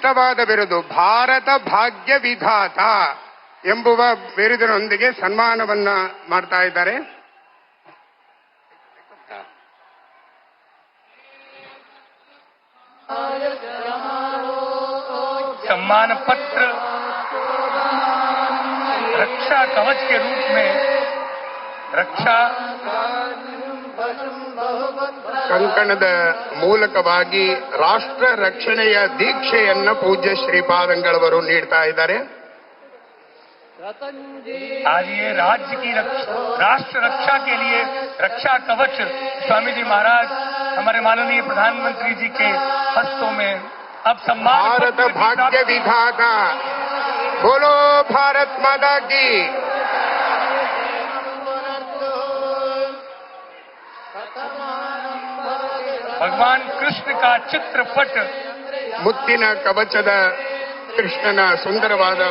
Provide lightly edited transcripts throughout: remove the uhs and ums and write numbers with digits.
ವಿಶಿಷ್ಟವಾದ ಬಿರುದು ಭಾರತ ಭಾಗ್ಯ ವಿಧಾತ ಎಂಬುವ ಬಿರುದಿನೊಂದಿಗೆ ಸನ್ಮಾನವನ್ನ ಮಾಡ್ತಾ ಇದ್ದಾರೆ. सम्मान पत्र रक्षा कवच के रूप में रक्षा ಕಂಕಣದ ಮೂಲಕವಾಗಿ ರಾಷ್ಟ್ರ ರಕ್ಷಣೆಯ ದೀಕ್ಷೆಯನ್ನ ಪೂಜ್ಯ ಶ್ರೀಪಾದಂಗಳವರು ನೀಡ್ತಾ ಇದ್ದಾರೆ. आज ये राज्य की राष्ट्र रक्षा के लिए रक्षा कवच स्वामी जी महाराज हमारे माननीय प्रधानमंत्री जी के हस्तों में अब सम्मान भारत भाग्य विधाता बोलो भारत माता की. भगवान कृष्ण का चित्रपट ಮುತ್ತಿನ ಕವಚದ ಕೃಷ್ಣನ ಸುಂದರವಾದ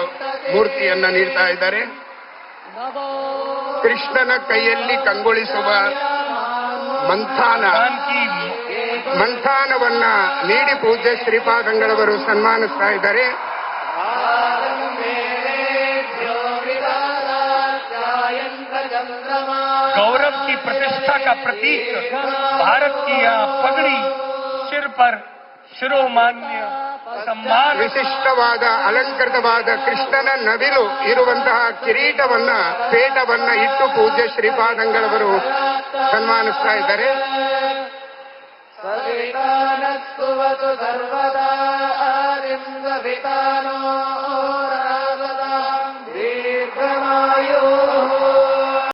ಮೂರ್ತಿಯನ್ನ ನೀಡ್ತಾ ಇದ್ದಾರೆ. ಕೃಷ್ಣನ ಕೈಯಲ್ಲಿ ಕಂಗೊಳಿಸುವ ಮಂಥಾನವನ್ನ ನೀಡಿ ಪೂಜ್ಯ ಶ್ರೀಪಾದಂಗಳವರು ಸನ್ಮಾನಿಸ್ತಾ ಇದ್ದಾರೆ. गौरव की प्रतिष्ठा का प्रतीक भारत की यह पगड़ी सिर पर ಶಿರೋಮಾನ್ಯ ಸಮ್ಮಾನ ವಿಶಿಷ್ಟವಾದ ಅಲಂಕೃತವಾದ ಕೃಷ್ಣನ ನವಿಲು ಇರುವಂತಹ ಕಿರೀಟವನ್ನ ಪೇಟವನ್ನ ಇಟ್ಟು ಪೂಜ್ಯ ಶ್ರೀಪಾದಂಗಳವರು ಸನ್ಮಾನಿಸ್ತಾ ಇದ್ದಾರೆ. ಸರ್ವದಾ